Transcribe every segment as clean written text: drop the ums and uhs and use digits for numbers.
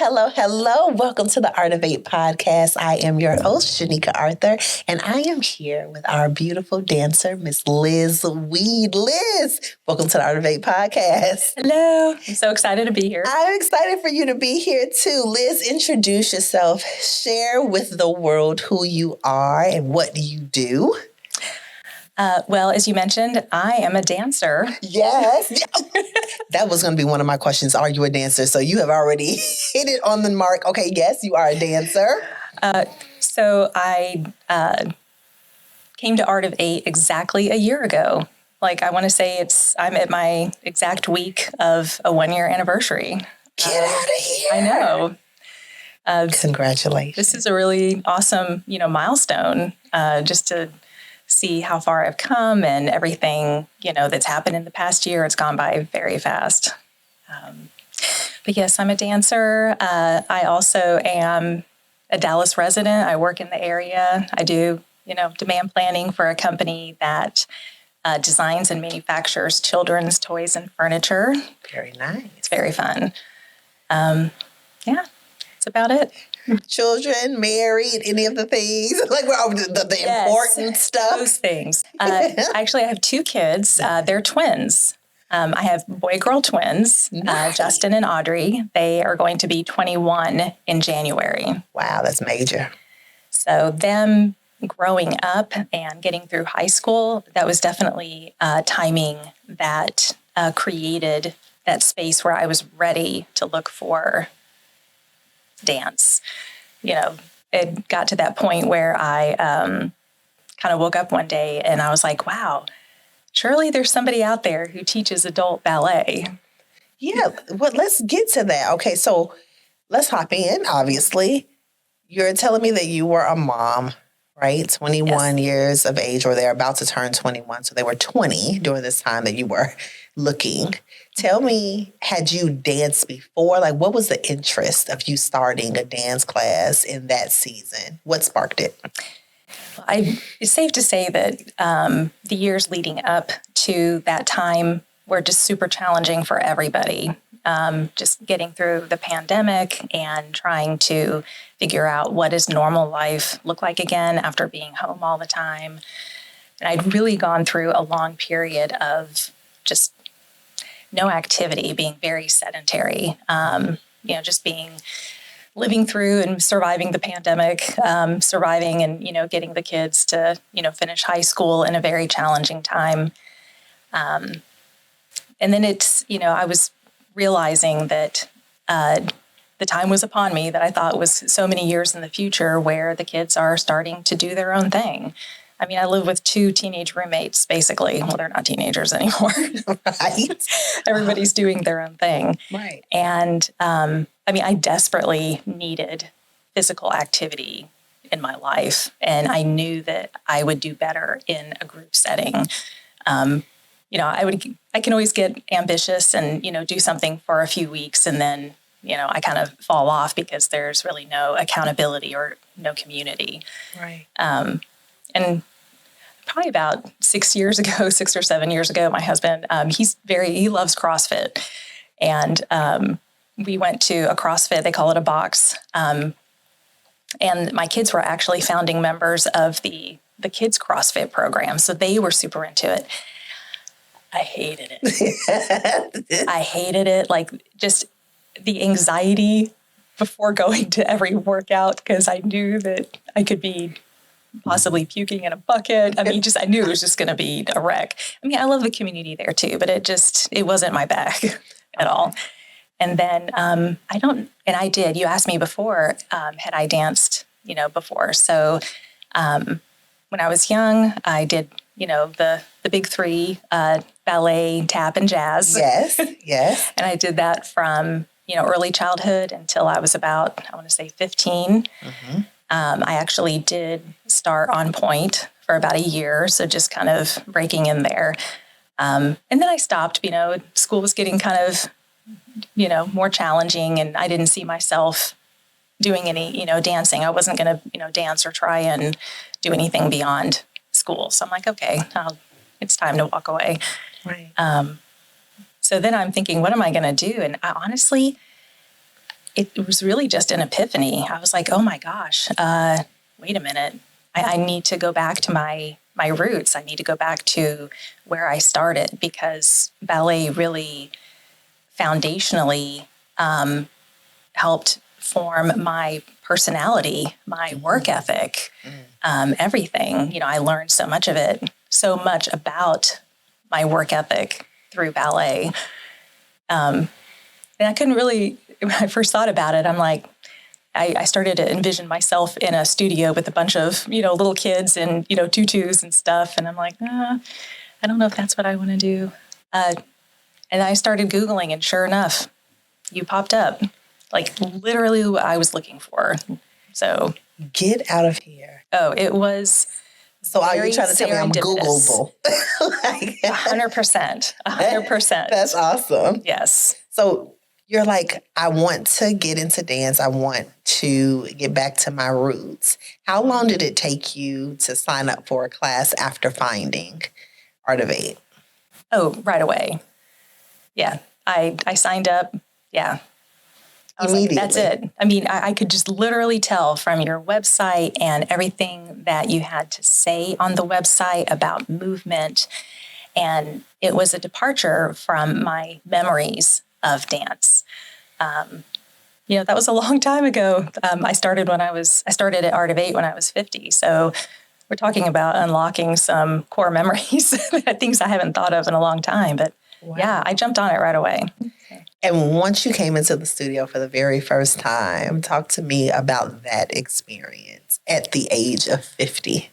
hello, hello. Welcome to the Art of VIII podcast. I am your host, Shanika Arthur, and I am here with our beautiful dancer, Miss Liz Weed. Liz, welcome to the Art of VIII podcast. Hello. I'm so excited to be here. I'm excited for you to be here too. Liz, introduce yourself. Share with the world who you are and what you do. Well, as you mentioned, I am a dancer. Yes. That was going to be one of my questions. Are you a dancer? So you have already hit it on the mark. Okay, yes, you are a dancer. So I came to Art of VIII exactly a year ago. I want to say I'm at my exact week of a 1-year anniversary. Get out of here. I know. Congratulations. This is a really awesome, milestone, just to see how far I've come and everything, that's happened in the past year. It's gone by very fast. But yes, I'm a dancer. I also am a Dallas resident. I work in the area. I do, demand planning for a company that designs and manufactures children's toys and furniture. Very nice. It's very fun. Yeah, that's about it. Children, married, any of the things, the Yes, important stuff. Those things. Actually, I have 2 kids. They're twins. I have boy-girl twins, Nice. Justin and Audrey. They are going to be 21 in January. Wow, that's major. So them growing up and getting through high school, that was definitely timing that created that space where I was ready to look for dance. It got to that point where I kind of woke up one day and I was like, wow, surely there's somebody out there who teaches adult ballet. Yeah, well, let's get to that. Okay, so let's hop in, obviously. You're telling me that you were a mom, right? 21 years of age, or they're about to turn 21. So they were 20 during this time that you were looking. Tell me, had you danced before? What was the interest of you starting a dance class in that season? What sparked it? It's safe to say that the years leading up to that time were just super challenging for everybody. Just getting through the pandemic and trying to figure out what does normal life look like again after being home all the time. And I'd really gone through a long period of just no activity, being very sedentary, just living through and surviving the pandemic, surviving and, getting the kids to, finish high school in a very challenging time. And then I was realizing that the time was upon me that I thought was so many years in the future where the kids are starting to do their own thing. I mean, I live with 2 teenage roommates, basically. Well, they're not teenagers anymore. Right. Everybody's doing their own thing. Right. And I desperately needed physical activity in my life. And I knew that I would do better in a group setting. I can always get ambitious and, do something for a few weeks and then, I kind of fall off because there's really no accountability or no community. Right. And probably about 6 or 7 years ago, my husband, he loves CrossFit. And we went to a CrossFit, they call it a box. And my kids were actually founding members of the kids CrossFit program. So they were super into it. I hated it. I hated it. Just the anxiety before going to every workout because I knew that I could be possibly puking in a bucket. I knew it was just going to be a wreck. I love the community there too, but it wasn't my bag at all. And then I did. You asked me before, had I danced, before. So when I was young, I did, the big 3, ballet, tap, and jazz. Yes, yes. And I did that from, early childhood until I was about, 15. Mm-hmm. I actually did start on point for about a year, so just kind of breaking in there. And then I stopped, school was getting kind of, more challenging, and I didn't see myself doing any, dancing. I wasn't going to, dance or try and do anything beyond school. So I'm like, okay, it's time to walk away. Right. So then I'm thinking, what am I going to do? And I honestly, it was really just an epiphany. I was like, oh my gosh, wait a minute. I need to go back to my roots. I need to go back to where I started, because ballet really foundationally helped form my personality, my work ethic, everything. You know, I learned so much about my work ethic through ballet. And I couldn't really, when I first thought about it, I'm like, I started to envision myself in a studio with a bunch of, little kids and, tutus and stuff. And I'm like, I don't know if that's what I want to do. And I started Googling, and sure enough, you popped up, like literally who I was looking for. So get out of here. Oh, it was. So are you trying to tell me I'm Googleable? 100%. 100%. That's awesome. Yes. So you're like, I want to get into dance. I want to get back to my roots. How long did it take you to sign up for a class after finding Art of VIII? Oh, right away. Yeah. I signed up. Yeah. I was immediately. Like, that's it. I mean, I could just literally tell from your website and everything that you had to say on the website about movement. And it was a departure from my memories of dance. That was a long time ago. I started at Art of VIII when I was 50. So we're talking about unlocking some core memories, things I haven't thought of in a long time. But wow. Yeah, I jumped on it right away. And once you came into the studio for the very first time, talk to me about that experience at the age of 50.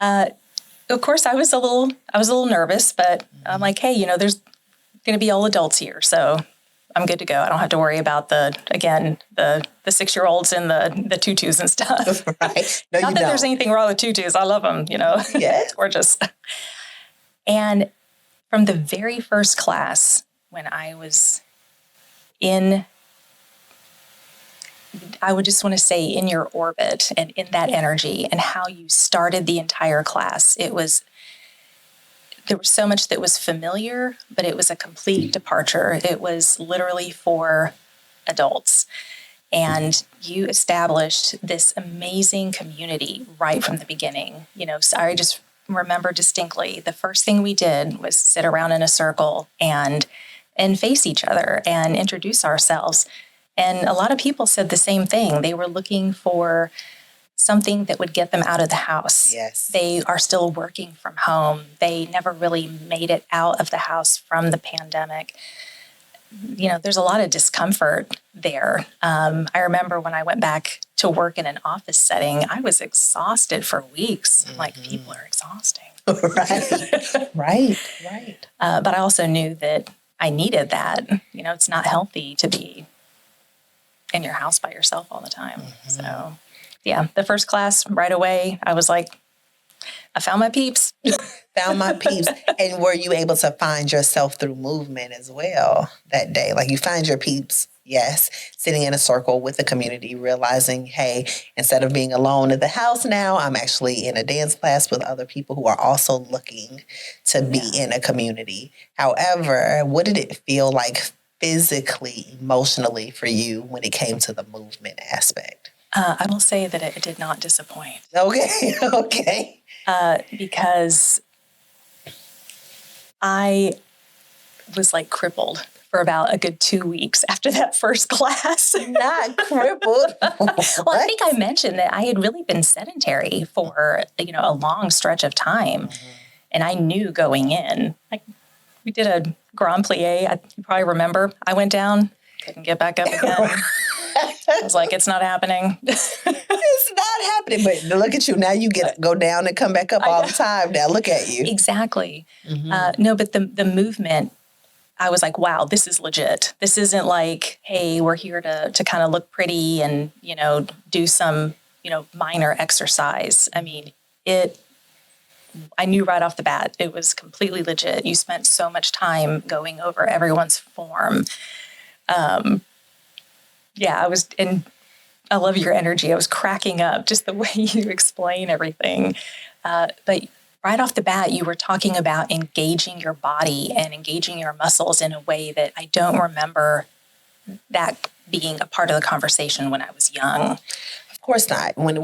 Of course, I was a little nervous, but I'm like, hey, there's going to be all adults here, so I'm good to go. I don't have to worry about the 6-year-olds and the tutus and stuff. Right. No, Not that there's anything wrong with tutus. I love them. Yeah. It's gorgeous. And from the very first class, when I was I would just want to say in your orbit and in that energy and how you started the entire class, there was so much that was familiar, but it was a complete departure. It was literally for adults. And you established this amazing community right from the beginning. So I just remember distinctly the first thing we did was sit around in a circle and face each other and introduce ourselves. And a lot of people said the same thing. They were looking for something that would get them out of the house. Yes. They are still working from home. They never really made it out of the house from the pandemic. There's a lot of discomfort there. I remember when I went back to work in an office setting, I was exhausted for weeks. Mm-hmm. Like, people are exhausting. Right. But I also knew that I needed that. It's not healthy to be in your house by yourself all the time. Mm-hmm. So, yeah, the first class right away, I was like, I found my peeps. Found my peeps. And were you able to find yourself through movement as well that day? Like, you find your peeps, yes, sitting in a circle with the community, realizing, hey, instead of being alone at the house now, I'm actually in a dance class with other people who are also looking to be in a community. However, what did it feel like physically, emotionally for you when it came to the movement aspect? I will say that it did not disappoint. Okay. Because I was like crippled for about a good 2 weeks after that first class. Not crippled. Well, I think I mentioned that I had really been sedentary for, a long stretch of time. Mm-hmm. And I knew going in, like, we did a Grand Plie. You probably remember. I went down, couldn't get back up again. I was like, it's not happening. It's not happening. But look at you. Now you go down and come back up all the time. Now look at you. Exactly. Mm-hmm. No, but the movement, I was like, wow, this is legit. This isn't like, hey, we're here to kind of look pretty and, do some, minor exercise. I mean, I knew right off the bat, it was completely legit. You spent so much time going over everyone's form. I love your energy. I was cracking up just the way you explain everything. But right off the bat, you were talking about engaging your body and engaging your muscles in a way that I don't remember that being a part of the conversation when I was young. Of course not. When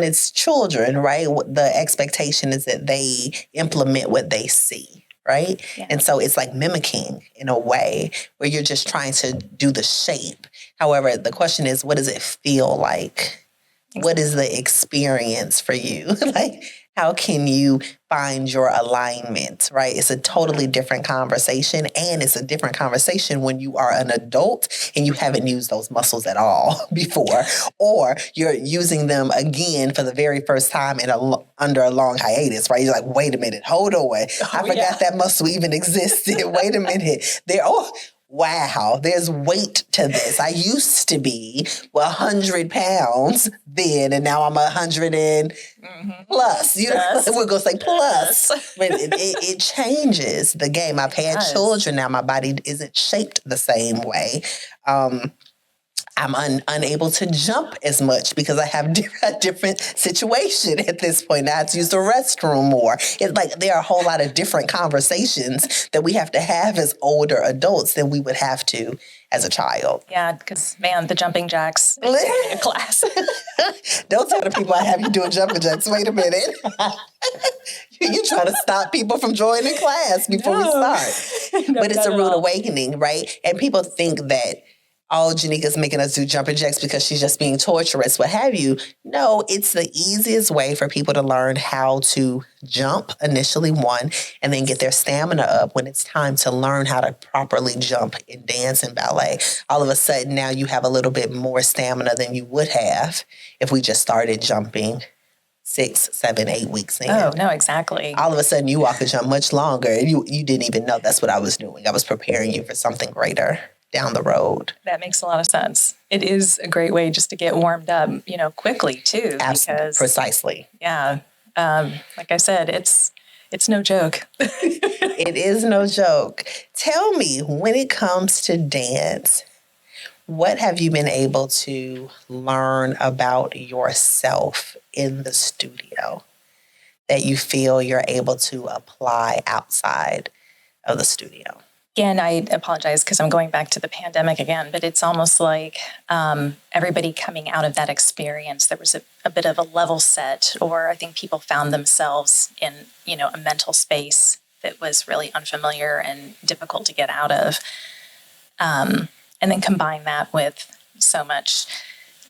it's children, right? The expectation is that they implement what they see, right? Yeah. And so it's like mimicking in a way where you're just trying to do the shape. However, the question is, what does it feel like? Exactly. What is the experience for you? Like, how can you find your alignment, right? It's a totally different conversation, and it's a different conversation when you are an adult and you haven't used those muscles at all before, or you're using them again for the very first time under a long hiatus, right? You're like, wait a minute, hold on. I forgot that muscle even existed. Wait a minute. Wow, there's weight to this. I used to be 100 pounds then, and now I'm 100 and plus. You know, we're going to say plus. But it changes the game. I've had children now. My body isn't shaped the same way. I'm unable to jump as much because I have a different situation at this point. I have to use the restroom more. It's like there are a whole lot of different conversations that we have to have as older adults than we would have to as a child. Yeah, because, man, the jumping jacks in class. Don't tell the people I have you doing jumping jacks. Wait a minute. You're trying to stop people from joining class before we start. But it's a rude awakening, right? And people think that, oh, Janika's making us do jumping jacks because she's just being torturous, what have you. No, it's the easiest way for people to learn how to jump initially, one, and then get their stamina up when it's time to learn how to properly jump in dance and ballet. All of a sudden, now you have a little bit more stamina than you would have if we just started jumping 6, 7, 8 weeks in. Oh, no, exactly. All of a sudden, you walk a jump much longer. You didn't even know that's what I was doing. I was preparing you for something greater down the road. That makes a lot of sense. It is a great way just to get warmed up, quickly too. Absolutely. Because, precisely. Yeah. Like I said, it's no joke. It is no joke. Tell me, when it comes to dance, what have you been able to learn about yourself in the studio that you feel you're able to apply outside of the studio? Again, I apologize because I'm going back to the pandemic again, but it's almost like everybody coming out of that experience, there was a bit of a level set, or I think people found themselves in, a mental space that was really unfamiliar and difficult to get out of. And then combine that with so much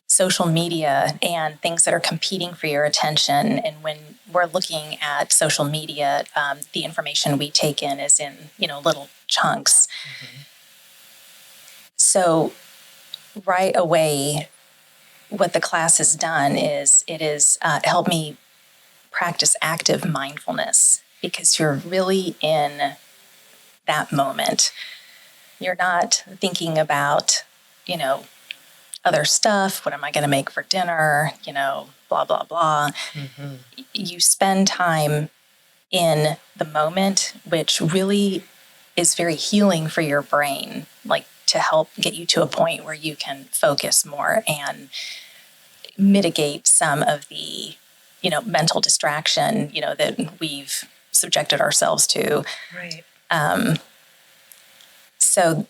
social media and things that are competing for your attention. And when we're looking at social media, the information we take in is in, little chunks. Mm-hmm. So right away, what the class has done is it has helped me practice active mindfulness, because you're really in that moment. You're not thinking about, other stuff. What am I going to make for dinner? Blah, blah, blah. Mm-hmm. You spend time in the moment, which really is very healing for your brain, like to help get you to a point where you can focus more and mitigate some of the, mental distraction, that we've subjected ourselves to. Right. So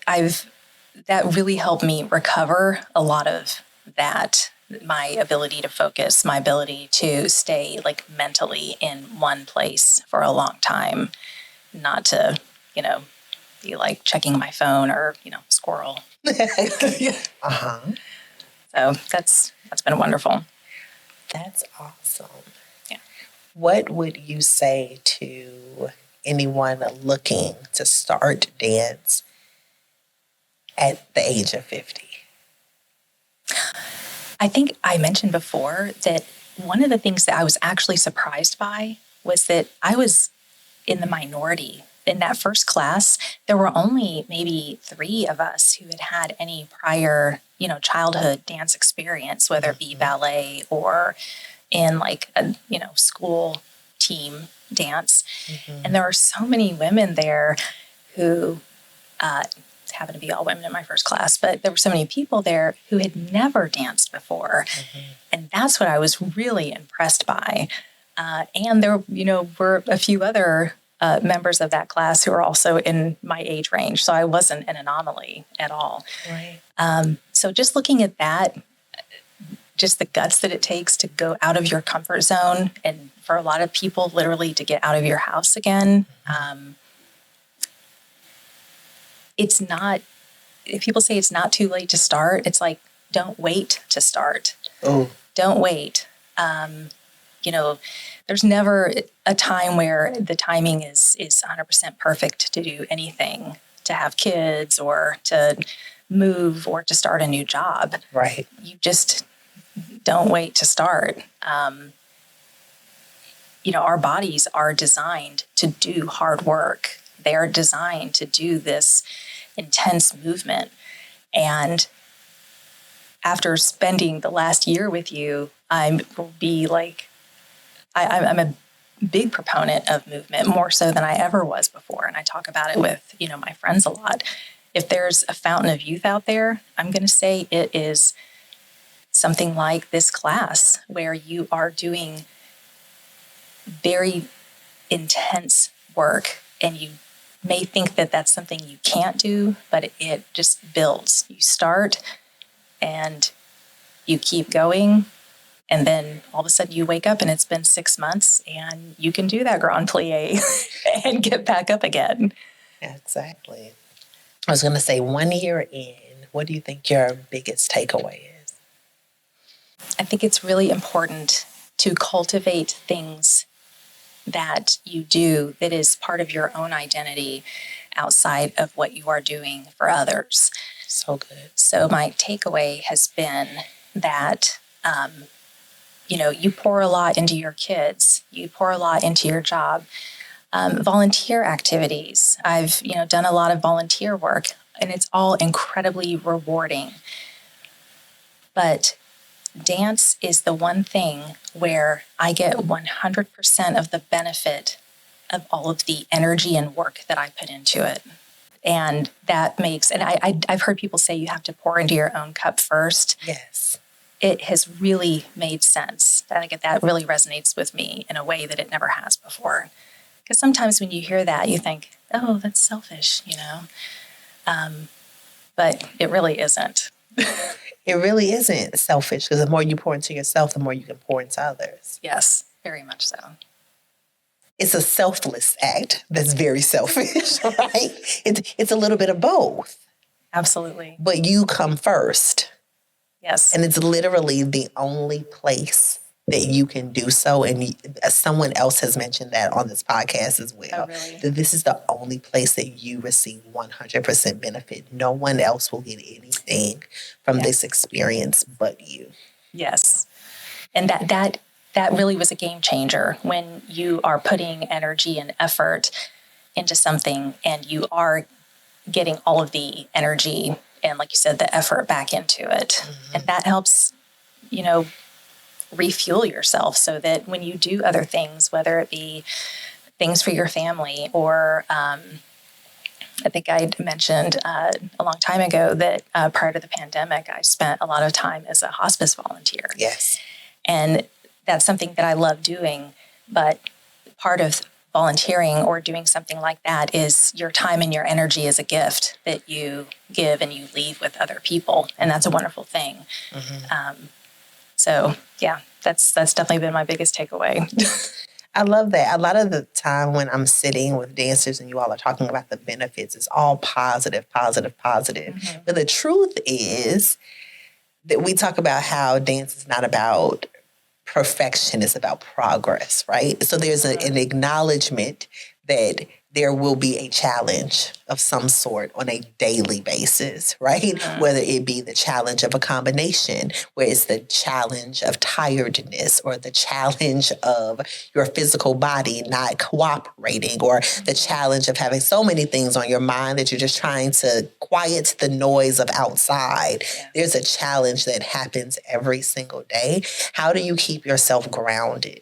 that really helped me recover a lot of that, my ability to focus, my ability to stay like mentally in one place for a long time, not to, be like checking my phone or, squirrel. Uh-huh. So that's been wonderful. That's awesome. Yeah. What would you say to anyone looking to start dance at the age of 50? I think I mentioned before that one of the things that I was actually surprised by was that I was in the minority. In that first class, there were only maybe 3 of us who had any prior, childhood dance experience, whether it be ballet or in like a, school team dance. Mm-hmm. And there were so many women there who happened to be all women in my first class, but there were so many people there who had never danced before. Mm-hmm. And that's what I was really impressed by. And there, were a few other members of that class who are also in my age range. So I wasn't an anomaly at all. Right. So just looking at that, just the guts that it takes to go out of your comfort zone, and for a lot of people, literally to get out of your house again. It's not, if people say it's not too late to start, it's like, don't wait to start. Oh. Don't wait. There's never a time where the timing is 100% perfect to do anything, to have kids or to move or to start a new job. Right. You just don't wait to start. Our bodies are designed to do hard work. They are designed to do this intense movement. And after spending the last year with you, I'm a big proponent of movement, more so than I ever was before. And I talk about it with, my friends a lot. If there's a fountain of youth out there, I'm going to say it is something like this class where you are doing very intense work, and you may think that that's something you can't do, but it just builds. You start and you keep going, and then all of a sudden you wake up and it's been 6 months and you can do that grand plie and get back up again. Exactly. I was going to say, 1 year in, what do you think your biggest takeaway is? I think it's really important to cultivate things that you do that is part of your own identity outside of what you are doing for others. So good. So my takeaway has been that, you pour a lot into your kids, you pour a lot into your job. Volunteer activities. I've, done a lot of volunteer work, and it's all incredibly rewarding. But dance is the one thing where I get 100% of the benefit of all of the energy and work that I put into it. And that makes, and I've heard people say you have to pour into your own cup first. Yes. It has really made sense. I think that really resonates with me in a way that it never has before. Because sometimes when you hear that, you think, oh, that's selfish, but it really isn't. It really isn't selfish, because the more you pour into yourself, the more you can pour into others. Yes, very much so. It's a selfless act that's very selfish, right? It's a little bit of both. Absolutely. But you come first. Yes. And it's literally the only place that you can do so. And someone else has mentioned that on this podcast as well. Oh, really? That this is the only place that you receive 100% benefit. No one else will get anything from this experience but you. Yes. And that really was a game changer when you are putting energy and effort into something and you are getting all of the energy and, like you said, the effort back into it. Mm-hmm. And that helps, refuel yourself so that when you do other things, whether it be things for your family or I think I mentioned a long time ago that prior to the pandemic, I spent a lot of time as a hospice volunteer. Yes. And that's something that I love doing. But part of volunteering or doing something like that is your time and your energy is a gift that you give and you leave with other people. And that's a wonderful thing. Mm-hmm. So, yeah, that's definitely been my biggest takeaway. I love that. A lot of the time when I'm sitting with dancers and you all are talking about the benefits, it's all positive, positive, positive. Mm-hmm. But the truth is that we talk about how dance is not about perfection, it's about progress, right? So there's an acknowledgement that there will be a challenge of some sort on a daily basis, right? Mm-hmm. Whether it be the challenge of a combination, where it's the challenge of tiredness or the challenge of your physical body not cooperating, or the challenge of having so many things on your mind that you're just trying to quiet the noise of outside. Yeah. There's a challenge that happens every single day. How do you keep yourself grounded?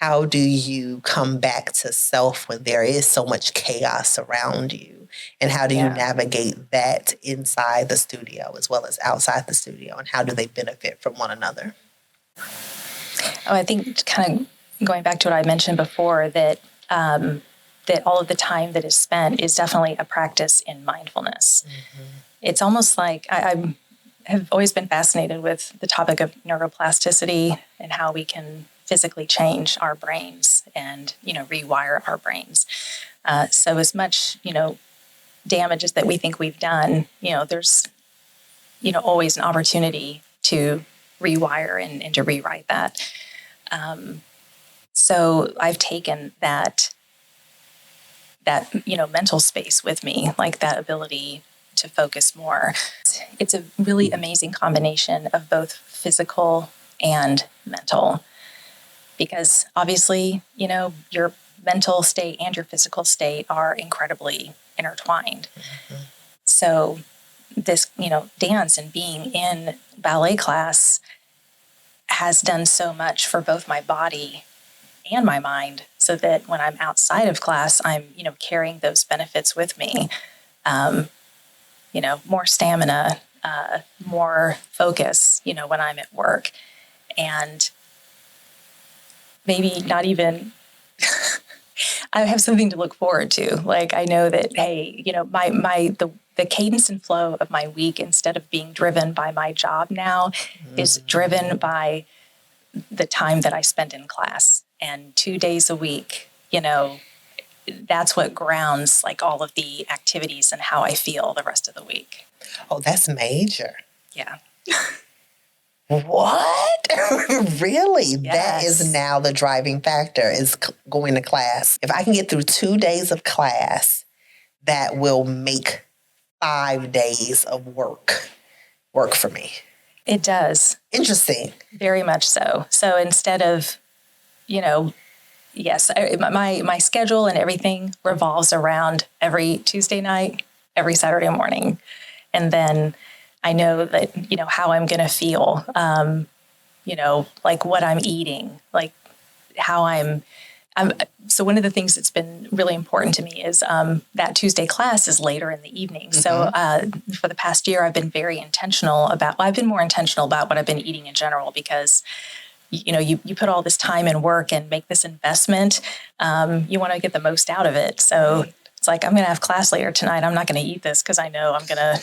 How do you come back to self when there is so much chaos around you? And how do you navigate that inside the studio as well as outside the studio? And how do they benefit from one another? Oh, I think kind of going back to what I mentioned before, that that all of the time that is spent is definitely a practice in mindfulness. Mm-hmm. It's almost like I have always been fascinated with the topic of neuroplasticity and how we can physically change our brains and, rewire our brains. So as much, damage as that we think we've done, there's, always an opportunity to rewire and to rewrite that. So I've taken that mental space with me, like that ability to focus more. It's a really amazing combination of both physical and mental, because obviously, your mental state and your physical state are incredibly intertwined. Mm-hmm. So this, dance and being in ballet class has done so much for both my body and my mind, so that when I'm outside of class, I'm, carrying those benefits with me. More stamina, more focus, when I'm at work, and maybe not even, I have something to look forward to. Like, I know that, hey, the cadence and flow of my week, instead of being driven by my job now, is driven by the time that I spend in class. And 2 days a week, that's what grounds like all of the activities and how I feel the rest of the week. Oh, that's major. Yeah. What? Really? Yes. That is now the driving factor, is going to class. If I can get through 2 days of class, that will make 5 days of work for me. It does. Interesting. Very much so. So instead of, yes, my schedule and everything revolves around every Tuesday night, every Saturday morning. And then I know that, how I'm going to feel, like what I'm eating, like how I'm. So one of the things that's been really important to me is that Tuesday class is later in the evening. Mm-hmm. So for the past year, I've been very intentional about, I've been more intentional about what I've been eating in general, because you put all this time and work and make this investment, you want to get the most out of it. So it's like, I'm going to have class later tonight. I'm not going to eat this because I know I'm going to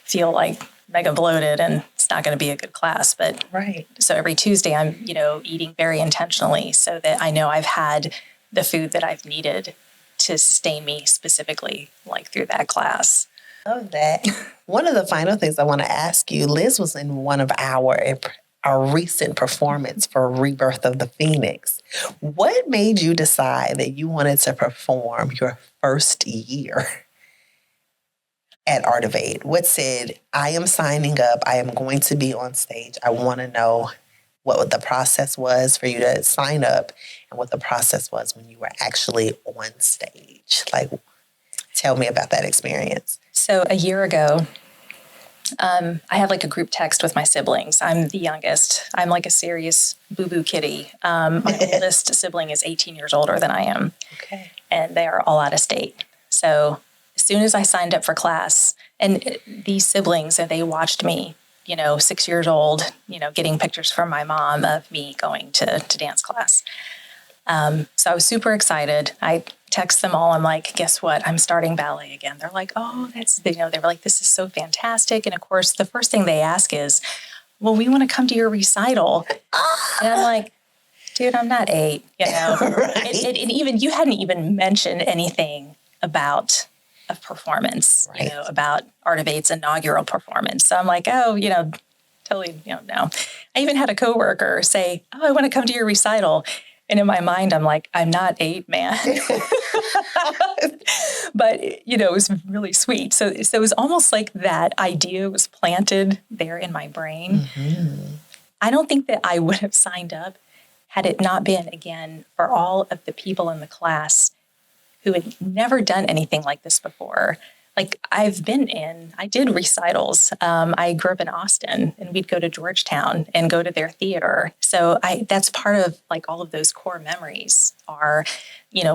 feel like mega bloated and it's not going to be a good class. But right. So every Tuesday I'm, eating very intentionally, so that I know I've had the food that I've needed to sustain me specifically, like through that class. Love that. One of the final things I want to ask you, Liz was in one of our recent performance for Rebirth of the Phoenix. What made you decide that you wanted to perform your first year at Art of VIII? What said, I am signing up, I am going to be on stage. I want to know what the process was for you to sign up and what the process was when you were actually on stage. Like, tell me about that experience. So a year ago, I had like a group text with my siblings. I'm the youngest. I'm like a serious boo-boo kitty. My oldest sibling is 18 years older than I am. Okay. And they are all out of state. So as soon as I signed up for class, and these siblings, and they watched me, 6 years old, getting pictures from my mom of me going to dance class. So I was super excited. I text them all. I'm like, guess what? I'm starting ballet again. They're like, oh, they were like, this is so fantastic. And of course, the first thing they ask is, well, we want to come to your recital. And I'm like, dude, I'm not 8, Right. And even you hadn't even mentioned anything about a performance, right. About Art of VIII's inaugural performance. So I'm like, oh, totally, no. I even had a coworker say, oh, I want to come to your recital. And in my mind, I'm like, I'm not 8, man. But, it was really sweet. So it was almost like that idea was planted there in my brain. Mm-hmm. I don't think that I would have signed up had it not been, again, for all of the people in the class who had never done anything like this before. Like I did recitals. I grew up in Austin, and we'd go to Georgetown and go to their theater. So that's part of like all of those core memories are,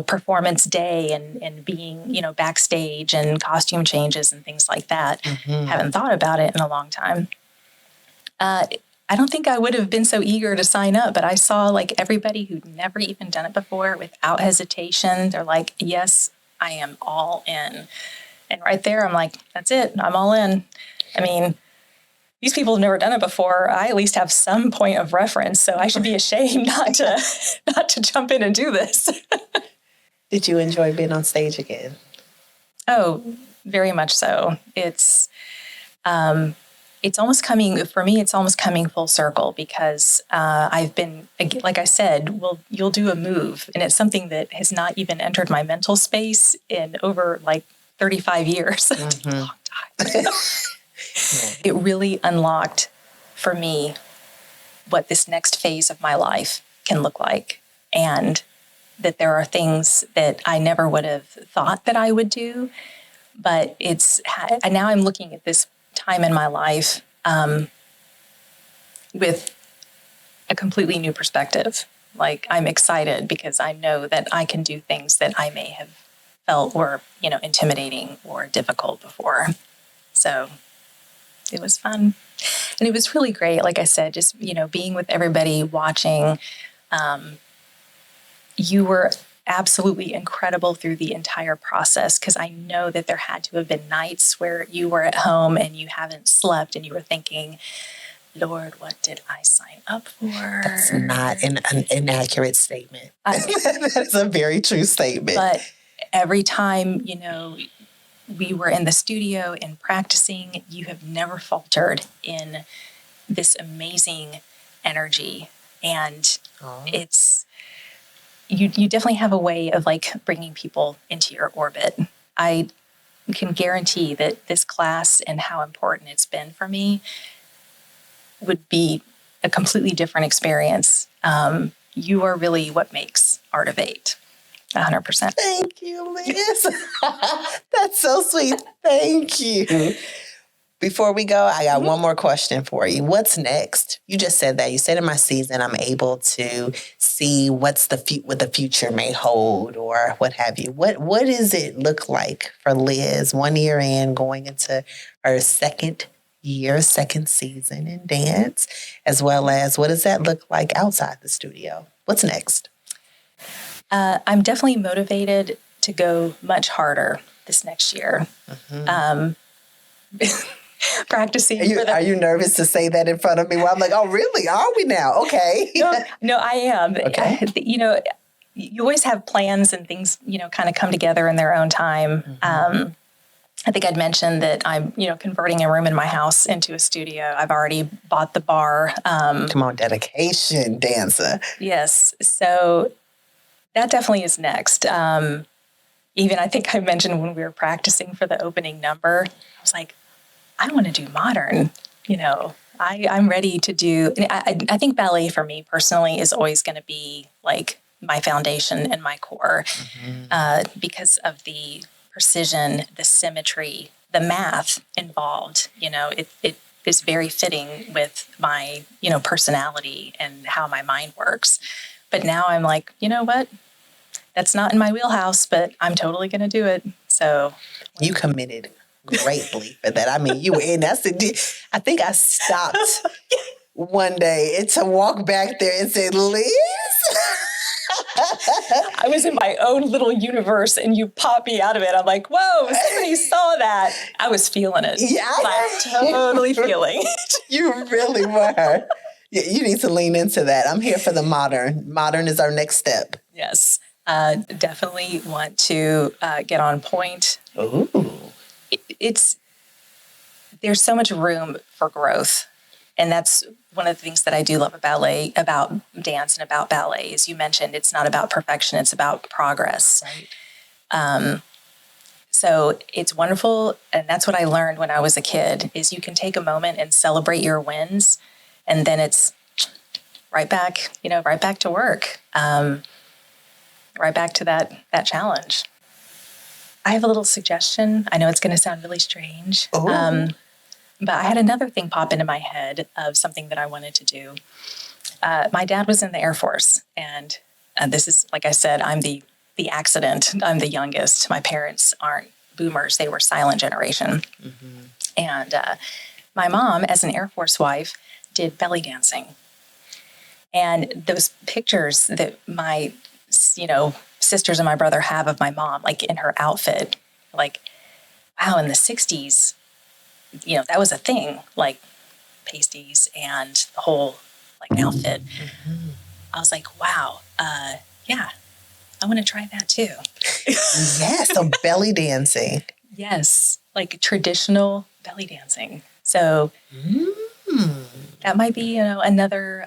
performance day and being, backstage and costume changes and things like that. Mm-hmm. Haven't thought about it in a long time. I I don't think I would have been so eager to sign up, but I saw like everybody who'd never even done it before without hesitation. They're like, yes, I am all in. And right there, I'm like, that's it. I'm all in. I mean, these people have never done it before. I at least have some point of reference, so I should be ashamed not to jump in and do this. Did you enjoy being on stage again? Oh, very much so. It's almost coming for me. It's almost coming full circle because I've been, like I said, you'll do a move, and it's something that has not even entered my mental space in over like 35 years. That's a long time. It really unlocked for me what this next phase of my life can look like, and that there are things that I never would have thought that I would do. But now I'm looking at this time in my life with a completely new perspective. Like, I'm excited because I know that I can do things that I may have felt were, intimidating or difficult before. So it was fun. And it was really great. Like I said, just, being with everybody, watching. You were absolutely incredible through the entire process, because I know that there had to have been nights where you were at home and you haven't slept and you were thinking, Lord, what did I sign up for? That's not an inaccurate statement. That's a very true statement. But every time, we were in the studio and practicing, you have never faltered in this amazing energy. And it's, you definitely have a way of like bringing people into your orbit. I can guarantee that this class and how important it's been for me would be a completely different experience. You are really what makes Art of VIII. 100%. Thank you, Liz. That's so sweet. Thank you. Before we go, I got one more question for you. What's next? You just said that. You said in my season, I'm able to see what the future may hold or what have you. What does it look like for Liz 1 year in, going into her second season in dance, as well as what does that look like outside the studio? What's next? I'm definitely motivated to go much harder this next year. Practicing. Are you nervous to say that in front of me? Well, I'm like, oh, really? Are we now? Okay. No, I am. Okay. You always have plans and things, kind of come together in their own time. I think I'd mentioned that I'm, converting a room in my house into a studio. I've already bought the bar. Come on, dedication, dancer. Yes. So that definitely is next. Even I think I mentioned when we were practicing for the opening number, I was like, I want to do modern. I'm ready to do. I think ballet for me personally is always going to be like my foundation and my core, because of the precision, the symmetry, the math involved. It is very fitting with my personality and how my mind works. But now I'm like, you know what? That's not in my wheelhouse, but I'm totally going to do it. So you committed greatly for that. I mean, you were in. I think I stopped one day to walk back there and say, Liz. I was in my own little universe and you popped me out of it. I'm like, whoa, somebody saw that. I was feeling it. Yeah, totally feeling it. You really were. Yeah, you need to lean into that. I'm here for the modern. Modern is our next step. Yes. Definitely want to get on point. Ooh. There's so much room for growth. And that's one of the things that I do love about dance and about ballet. As you mentioned, it's not about perfection, it's about progress. Right. So it's wonderful. And that's what I learned when I was a kid, is you can take a moment and celebrate your wins. And then it's right back to work. Right back to that challenge. I have a little suggestion. I know it's going to sound really strange. But I had another thing pop into my head of something that I wanted to do. My dad was in the Air Force, and this is, like I said, I'm the accident. I'm the youngest. My parents aren't boomers. They were silent generation. And my mom, as an Air Force wife, did belly dancing. And those pictures that my, sisters and my brother have of my mom, like in her outfit, like, wow, in the 60s, that was a thing, like pasties and the whole like outfit. Mm-hmm. I was like, wow, yeah, I want to try that too. Yes, so belly dancing. Yes, like traditional belly dancing. So that might be, another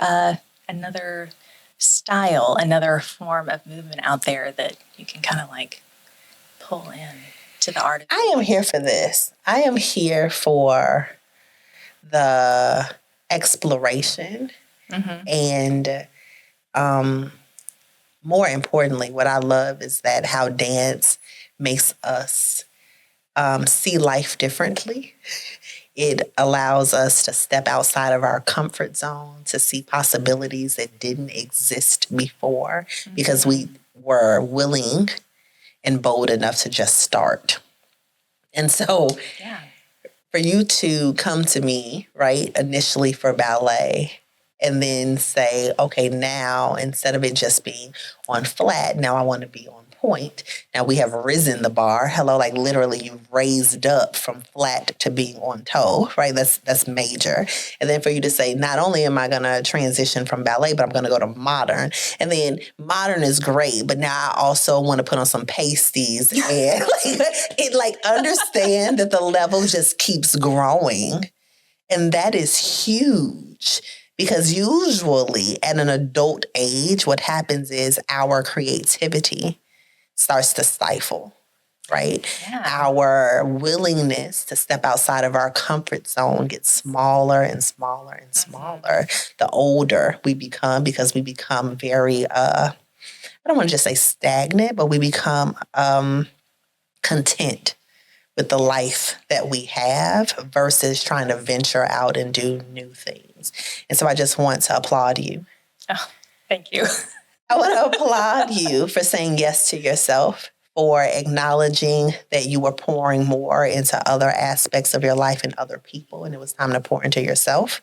style, another form of movement out there that you can kind of like pull in to the art. I am here for this. I am here for the exploration and more importantly, what I love is that how dance makes us see life differently. It allows us to step outside of our comfort zone, to see possibilities that didn't exist before because we were willing and bold enough to just start. And so for you to come to me, right, initially for ballet, and then say, okay, now instead of it just being on flat, now I want to be on point. Now we have risen the bar. Hello, like literally you've raised up from flat to being on toe, right? That's major. And then for you to say, not only am I going to transition from ballet, but I'm going to go to modern. And then modern is great, but now I also want to put on some pasties and understand that the level just keeps growing. And that is huge. Because usually at an adult age, what happens is our creativity starts to stifle, right? Yeah. Our willingness to step outside of our comfort zone gets smaller and smaller and smaller the older we become, because we become very, I don't want to just say stagnant, but we become content with the life that we have versus trying to venture out and do new things. And so I just want to applaud you. Oh, thank you. I want to applaud you for saying yes to yourself, for acknowledging that you were pouring more into other aspects of your life and other people, and it was time to pour into yourself.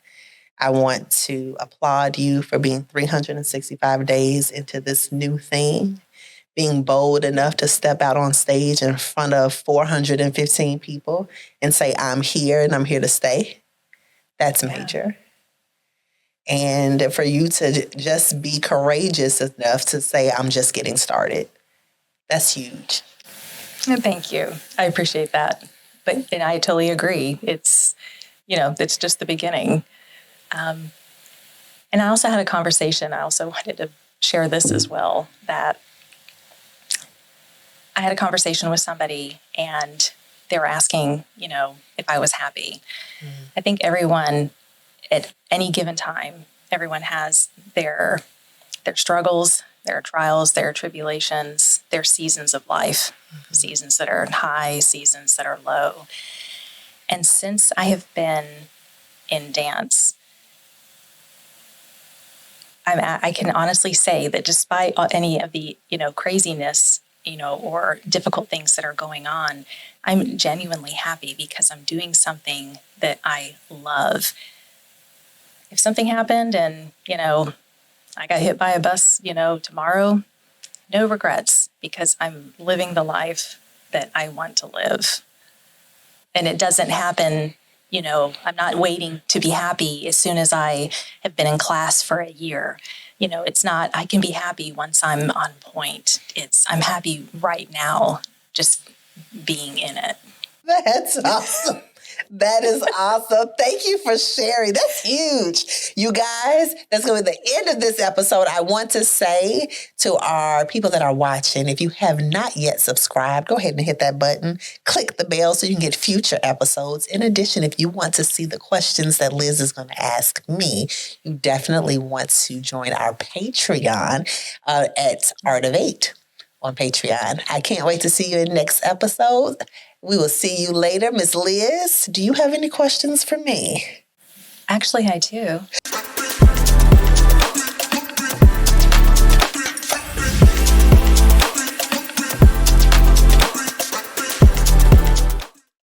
I want to applaud you for being 365 days into this new thing, being bold enough to step out on stage in front of 415 people and say, I'm here and I'm here to stay. That's major. And for you to just be courageous enough to say, I'm just getting started. That's huge. Thank you. I appreciate that. And I totally agree. It's just the beginning. And I also had a conversation. I also wanted to share this as well, that I had a conversation with somebody and they were asking, if I was happy. I think everyone at any given time, everyone has their struggles, their trials, their tribulations, their seasons of life, seasons that are high, seasons that are low. And since I have been in dance, I can honestly say that despite any of the, craziness, or difficult things that are going on, I'm genuinely happy because I'm doing something that I love. If something happened and, I got hit by a bus, tomorrow, no regrets, because I'm living the life that I want to live. And it doesn't happen, I'm not waiting to be happy as soon as I have been in class for a year. It's not, I can be happy once I'm on point. I'm happy right now, just being in it. That's awesome. That is awesome. Thank you for sharing. That's huge. You guys, that's going to be the end of this episode. I want to say to our people that are watching, if you have not yet subscribed, go ahead and hit that button. Click the bell so you can get future episodes. In addition, if you want to see the questions that Liz is going to ask me, you definitely want to join our Patreon at Art of Eight on Patreon. I can't wait to see you in the next episode. We will see you later. Miss Liz, do you have any questions for me? Actually, I do.